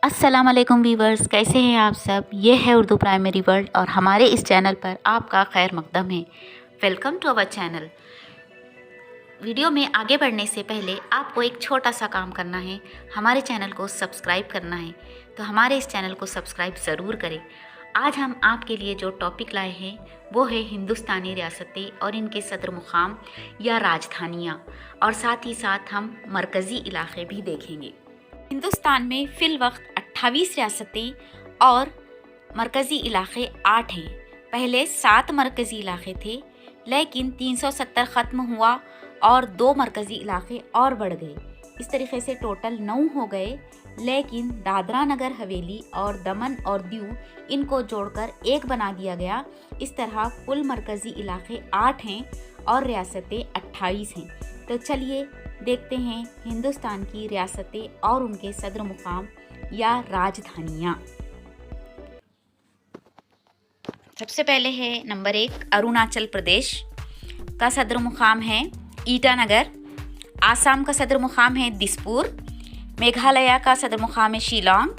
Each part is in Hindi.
अस्सलाम वालेकुम वीवर्स, कैसे हैं आप सब। ये है उर्दू प्राइमरी वर्ल्ड और हमारे इस चैनल पर आपका खैर मकदम है। Welcome to our channel. Video में आगे बढ़ने से पहले आपको एक छोटा सा काम करना है, हमारे चैनल को सब्सक्राइब करना है। तो हमारे इस चैनल को सब्सक्राइब ज़रूर करें। आज हम आपके लिए जो टॉपिक लाए हैं वो है हिंदुस्तानी रियासतें और इनके सदर मुकाम या राजधानियाँ, और साथ ही साथ हम मरकज़ी इलाक़े भी देखेंगे। हिंदुस्तान में फ़िल वक्त 28 रियासतें और मरकज़ी इलाक़े 8 हैं। पहले 7 मरकज़ी इलाक़े थे, लेकिन 370 ख़त्म हुआ और 2 मरकज़ी इलाक़े और बढ़ गए। इस तरीके से टोटल 9 हो गए, लेकिन दादरा नगर हवेली और दमन और दीव इनको जोड़कर एक बना दिया गया। इस तरह कुल मरकज़ी इलाक़े 8 हैं और रियासतें 28 हैं। तो चलिए देखते हैं हिंदुस्तान की रियासतें और उनके सदर मुकाम या राजधानियाँ। सबसे पहले है नंबर 1 अरुणाचल प्रदेश का सदर मुकाम है ईटानगर। आसाम का सदर मुकाम है दिसपुर। मेघालय का सदर मुकाम है शिलांग।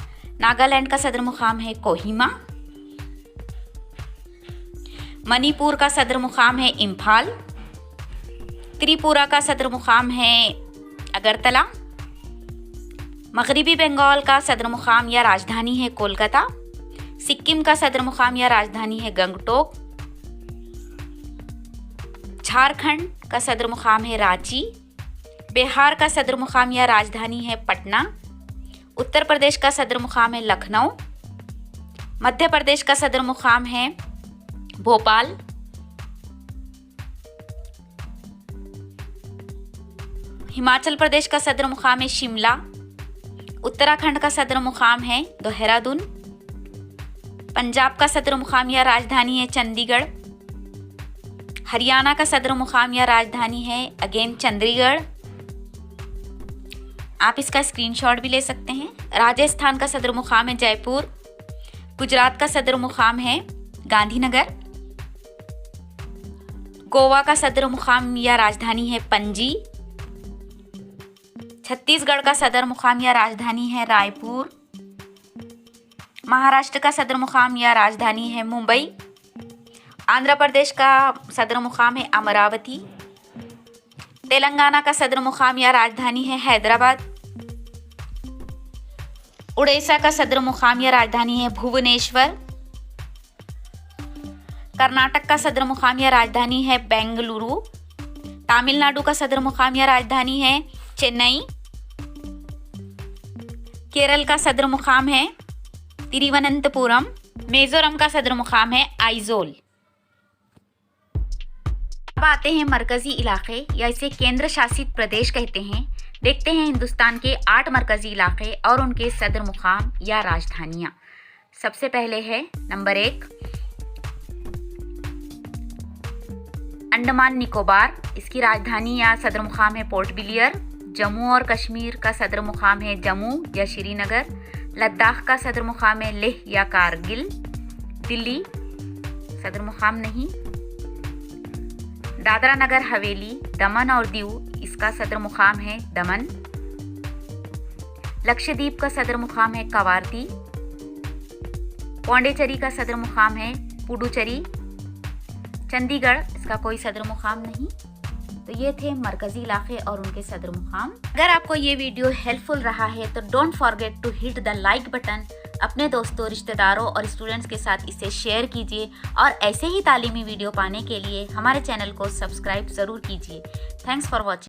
नागालैंड का सदर मुकाम है कोहिमा। मणिपुर का सदर मुकाम है इम्फाल। त्रिपुरा का सदर मुकाम है अगरतला। मगरिबी बंगाल का सदर मुकाम या राजधानी है कोलकाता। सिक्किम का सदर मुकाम या राजधानी है गंगटोक। झारखंड का सदर मुकाम है रांची। बिहार का सदर मुकाम या राजधानी है पटना। उत्तर प्रदेश का सदर मुकाम है लखनऊ। मध्य प्रदेश का सदर मुकाम है भोपाल। हिमाचल प्रदेश का सदर मुकाम है शिमला। उत्तराखंड का सदर मुकाम है देहरादून। पंजाब का सदर मुकाम या राजधानी है चंडीगढ़। हरियाणा का सदर मुकाम या राजधानी है अगेन चंडीगढ़। आप इसका स्क्रीनशॉट भी ले सकते हैं। राजस्थान का सदर मुकाम है जयपुर। गुजरात का सदर मुकाम है गांधीनगर। गोवा का सदर मुकाम या राजधानी है पणजी। छत्तीसगढ़ का सदर मुकाम या राजधानी है रायपुर। महाराष्ट्र का सदर मुकाम या राजधानी है मुंबई। आंध्र प्रदेश का सदर मुकाम है अमरावती। तेलंगाना का सदर मुकाम या राजधानी है हैदराबाद। उड़ीसा का सदर मुकाम या राजधानी है भुवनेश्वर। कर्नाटक का सदर मुकाम या राजधानी है बेंगलुरु। तमिलनाडु का सदर मुकाम या राजधानी है चेन्नई। केरल का सदर मुकाम है तिरुवनंतपुरम। मिजोरम का सदर मुकाम है आइजोल। अब आते हैं मरकज़ी इलाक़े या इसे केंद्र शासित प्रदेश कहते हैं। देखते हैं हिंदुस्तान के 8 मरकज़ी इलाक़े और उनके सदर मुकाम या राजधानियाँ। सबसे पहले है नंबर 1 अंडमान निकोबार। इसकी राजधानी या सदर मुकाम है पोर्ट ब्लेयर। जम्मू और कश्मीर का सदर मुकाम है जम्मू या श्रीनगर। लद्दाख का सदर मुकाम है लेह या कारगिल। दिल्ली सदर मुकाम नहीं। दादरा नगर हवेली, दमन और दीव इसका सदर मुकाम है दमन। लक्षद्वीप का सदर मुकाम है कवारती। पौंडीचेरी का सदर मुकाम है पुडुचेरी। चंडीगढ़ इसका कोई सदर मुकाम नहीं। तो ये थे मरकज़ी इलाक़े और उनके सदर मुकाम। अगर आपको ये वीडियो हेल्पफुल रहा है तो don't forget to hit the like button. अपने दोस्तों, रिश्तेदारों और स्टूडेंट्स के साथ इसे शेयर कीजिए और ऐसे ही तालीमी वीडियो पाने के लिए हमारे चैनल को सब्सक्राइब ज़रूर कीजिए। Thanks for watching.